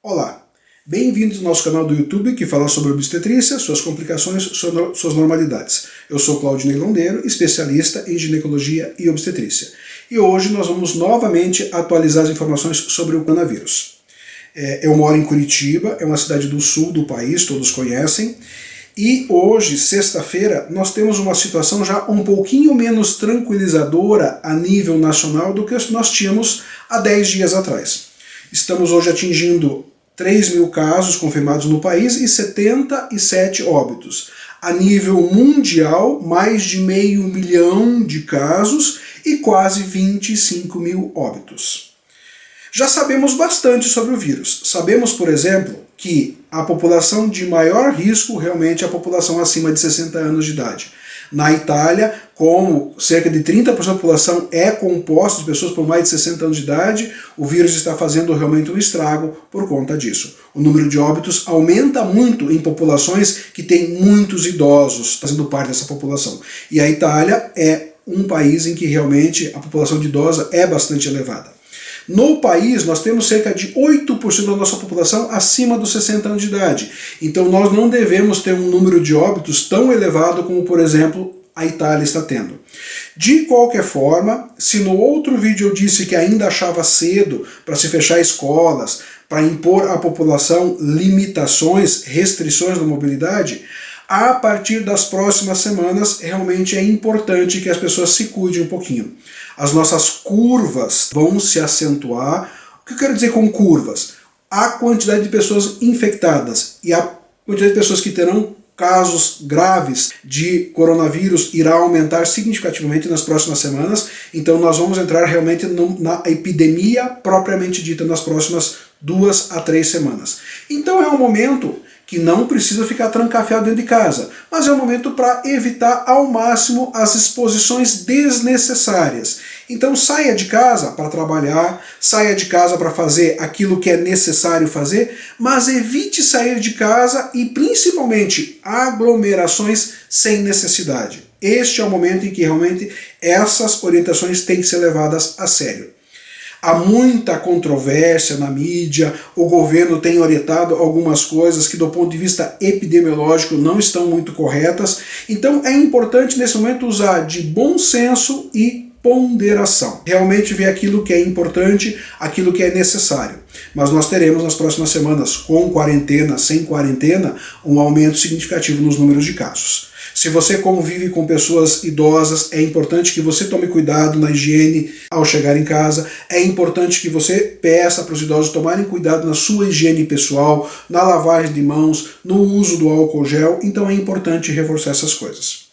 Olá, bem-vindos ao nosso canal do YouTube que fala sobre obstetrícia, suas complicações, suas normalidades. Eu sou Claudinei Londeiro, especialista em ginecologia e obstetrícia. E hoje nós vamos novamente atualizar as informações sobre o coronavírus. Eu moro em Curitiba, é uma cidade do sul do país, todos conhecem. E hoje, sexta-feira, nós temos uma situação já um pouquinho menos tranquilizadora a nível nacional do que nós tínhamos há 10 dias atrás. Estamos hoje atingindo 3.000 casos confirmados no país e 77 óbitos. A nível mundial, mais de 500 mil de casos e quase 25 mil óbitos. Já sabemos bastante sobre o vírus. Sabemos, por exemplo, que a população de maior risco realmente é a população acima de 60 anos de idade. Na Itália, como cerca de 30% da população é composta de pessoas por mais de 60 anos de idade, o vírus está fazendo realmente um estrago por conta disso. O número de óbitos aumenta muito em populações que têm muitos idosos fazendo parte dessa população. E a Itália é um país em que realmente a população de idosa é bastante elevada. No país, nós temos cerca de 8% da nossa população acima dos 60 anos de idade. Então nós não devemos ter um número de óbitos tão elevado como, por exemplo, a Itália está tendo. De qualquer forma, se no outro vídeo eu disse que ainda achava cedo para se fechar escolas, para impor à população limitações, restrições na mobilidade, a partir das próximas semanas realmente é importante que as pessoas se cuidem um pouquinho. As nossas curvas vão se acentuar. O que eu quero dizer com curvas? A quantidade de pessoas infectadas e a quantidade de pessoas que terão casos graves de coronavírus irá aumentar significativamente nas próximas semanas. Então nós vamos entrar realmente na epidemia propriamente dita nas próximas 2 a 3 semanas. Então é um momento que não precisa ficar trancafiado dentro de casa, mas é um momento para evitar ao máximo as exposições desnecessárias. Então saia de casa para trabalhar, saia de casa para fazer aquilo que é necessário fazer, mas evite sair de casa e principalmente aglomerações sem necessidade. Este é o momento em que realmente essas orientações têm que ser levadas a sério. Há muita controvérsia na mídia, o governo tem orientado algumas coisas que do ponto de vista epidemiológico não estão muito corretas, então é importante nesse momento usar de bom senso e ponderação. Realmente ver aquilo que é importante, aquilo que é necessário. Mas nós teremos nas próximas semanas, com quarentena, sem quarentena, um aumento significativo nos números de casos. Se você convive com pessoas idosas, é importante que você tome cuidado na higiene ao chegar em casa. É importante que você peça para os idosos tomarem cuidado na sua higiene pessoal, na lavagem de mãos, no uso do álcool gel. Então é importante reforçar essas coisas.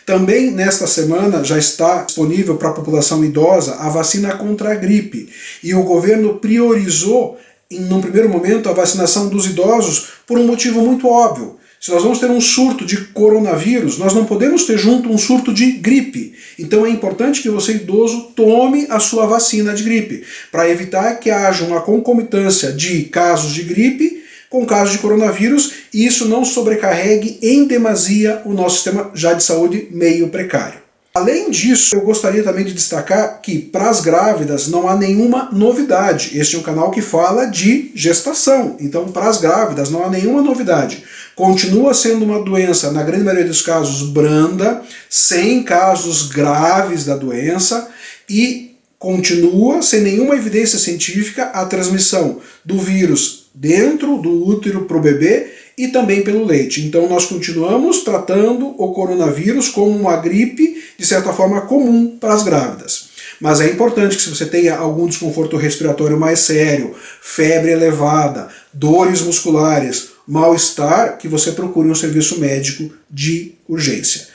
Também nesta semana já está disponível para a população idosa a vacina contra a gripe. E o governo priorizou, num primeiro momento, a vacinação dos idosos por um motivo muito óbvio. Se nós vamos ter um surto de coronavírus, nós não podemos ter junto um surto de gripe. Então é importante que você, idoso, tome a sua vacina de gripe, para evitar que haja uma concomitância de casos de gripe com casos de coronavírus e isso não sobrecarregue em demasia o nosso sistema já de saúde meio precário. Além disso, eu gostaria também de destacar que para as grávidas não há nenhuma novidade. Este é um canal que fala de gestação, então para as grávidas não há nenhuma novidade. Continua sendo uma doença, na grande maioria dos casos, branda, sem casos graves da doença e continua sem nenhuma evidência científica a transmissão do vírus dentro do útero para o bebê e também pelo leite. Então nós continuamos tratando o coronavírus como uma gripe, de certa forma, comum para as grávidas. Mas é importante que se você tenha algum desconforto respiratório mais sério, febre elevada, dores musculares, mal-estar, que você procure um serviço médico de urgência.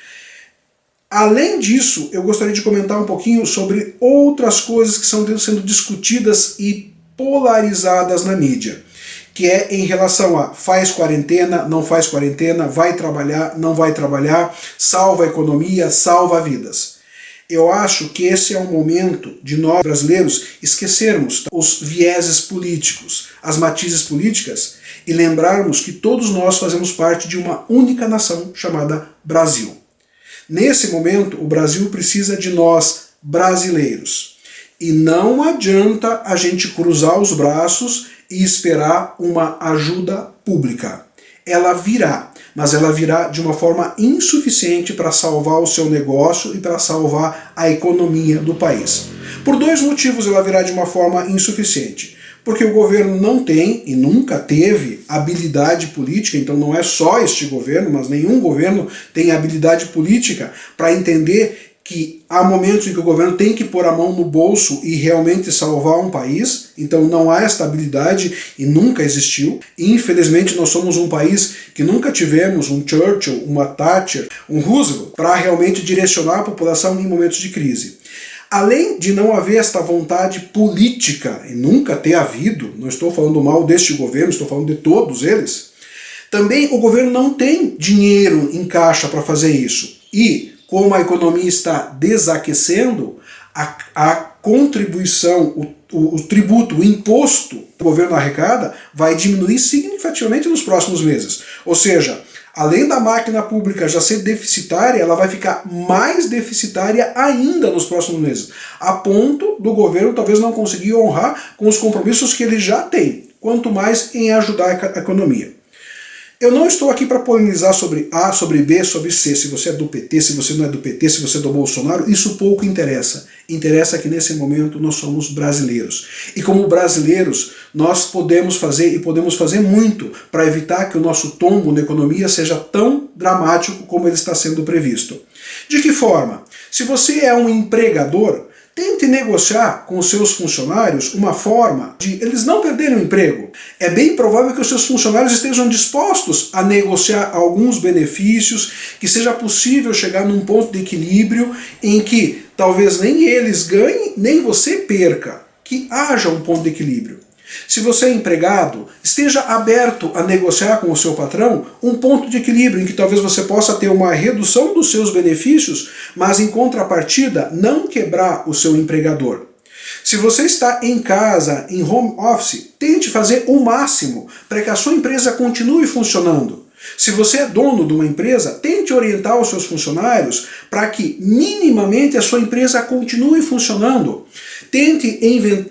Além disso, eu gostaria de comentar um pouquinho sobre outras coisas que estão sendo discutidas e polarizadas na mídia, que é em relação a faz quarentena, não faz quarentena, vai trabalhar, não vai trabalhar, salva a economia, salva vidas. Eu acho que esse é um momento de nós brasileiros esquecermos os vieses políticos, as matizes políticas e lembrarmos que todos nós fazemos parte de uma única nação chamada Brasil. Nesse momento, o Brasil precisa de nós, brasileiros. E não adianta a gente cruzar os braços e esperar uma ajuda pública. Ela virá, mas ela virá de uma forma insuficiente para salvar o seu negócio e para salvar a economia do país. Por dois motivos ela virá de uma forma insuficiente. Porque o governo não tem e nunca teve habilidade política, então não é só este governo, mas nenhum governo tem habilidade política para entender que há momentos em que o governo tem que pôr a mão no bolso e realmente salvar um país, então não há esta habilidade e nunca existiu. E, infelizmente nós somos um país que nunca tivemos um Churchill, uma Thatcher, um Roosevelt para realmente direcionar a população em momentos de crise. Além de não haver esta vontade política, e nunca ter havido, não estou falando mal deste governo, estou falando de todos eles, também o governo não tem dinheiro em caixa para fazer isso. E, como a economia está desaquecendo, a contribuição, o tributo, o imposto que o governo arrecada vai diminuir significativamente nos próximos meses. Ou seja, além da máquina pública já ser deficitária, ela vai ficar mais deficitária ainda nos próximos meses, a ponto do governo talvez não conseguir honrar com os compromissos que ele já tem, quanto mais em ajudar a economia. Eu não estou aqui para polemizar sobre A, sobre B, sobre C, se você é do PT, se você não é do PT, se você é do Bolsonaro, isso pouco interessa. Interessa que nesse momento nós somos brasileiros. E como brasileiros, nós podemos fazer, e podemos fazer muito, para evitar que o nosso tombo na economia seja tão dramático como ele está sendo previsto. De que forma? Se você é um empregador, tente negociar com os seus funcionários uma forma de eles não perderem o emprego. É bem provável que os seus funcionários estejam dispostos a negociar alguns benefícios, que seja possível chegar num ponto de equilíbrio em que talvez nem eles ganhem, nem você perca, que haja um ponto de equilíbrio. Se você é empregado, esteja aberto a negociar com o seu patrão um ponto de equilíbrio em que talvez você possa ter uma redução dos seus benefícios, mas em contrapartida não quebrar o seu empregador. Se você está em casa, em home office, tente fazer o máximo para que a sua empresa continue funcionando. Se você é dono de uma empresa, tente orientar os seus funcionários para que minimamente a sua empresa continue funcionando. Tente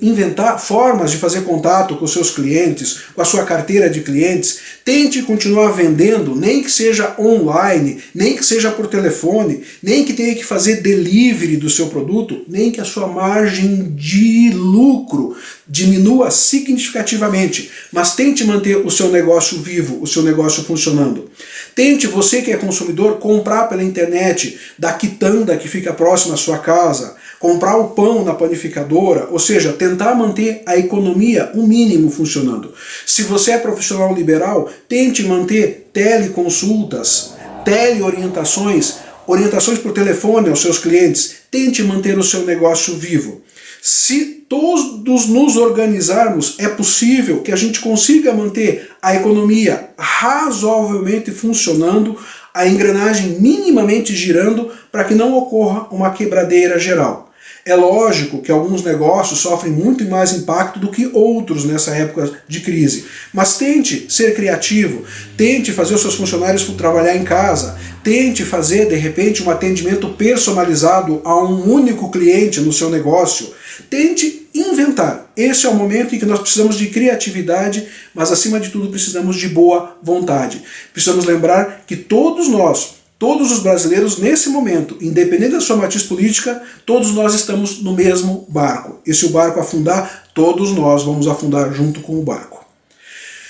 inventar formas de fazer contato com os seus clientes, com a sua carteira de clientes. Tente continuar vendendo, nem que seja online, nem que seja por telefone, nem que tenha que fazer delivery do seu produto, nem que a sua margem de lucro diminua significativamente. Mas tente manter o seu negócio vivo, o seu negócio funcionando. Tente, você que é consumidor, comprar pela internet da quitanda que fica próxima à sua casa, comprar o pão na panificadora, ou seja, tentar manter a economia, o mínimo, funcionando. Se você é profissional liberal, tente manter teleconsultas, teleorientações, orientações por telefone aos seus clientes, tente manter o seu negócio vivo. Se todos nos organizarmos, é possível que a gente consiga manter a economia razoavelmente funcionando, a engrenagem minimamente girando, para que não ocorra uma quebradeira geral. É lógico que alguns negócios sofrem muito mais impacto do que outros nessa época de crise. Mas tente ser criativo, tente fazer os seus funcionários trabalhar em casa, tente fazer, de repente, um atendimento personalizado a um único cliente no seu negócio. Tente inventar. Esse é o momento em que nós precisamos de criatividade, mas acima de tudo precisamos de boa vontade. Precisamos lembrar que todos nós, todos os brasileiros, nesse momento, independente da sua matiz política, todos nós estamos no mesmo barco. E se o barco afundar, todos nós vamos afundar junto com o barco.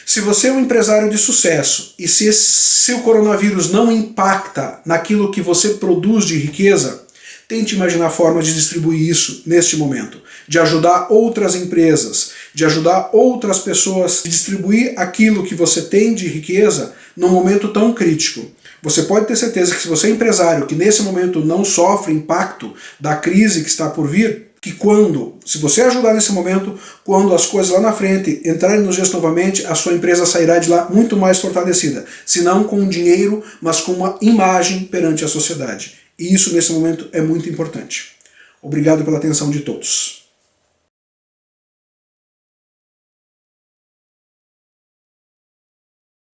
Se você é um empresário de sucesso e se o coronavírus não impacta naquilo que você produz de riqueza, tente imaginar formas de distribuir isso neste momento, de ajudar outras empresas, de ajudar outras pessoas a distribuir aquilo que você tem de riqueza num momento tão crítico. Você pode ter certeza que se você é empresário que nesse momento não sofre impacto da crise que está por vir, que se você ajudar nesse momento, quando as coisas lá na frente entrarem nos dias novamente, a sua empresa sairá de lá muito mais fortalecida. Se não com dinheiro, mas com uma imagem perante a sociedade. E isso nesse momento é muito importante. Obrigado pela atenção de todos.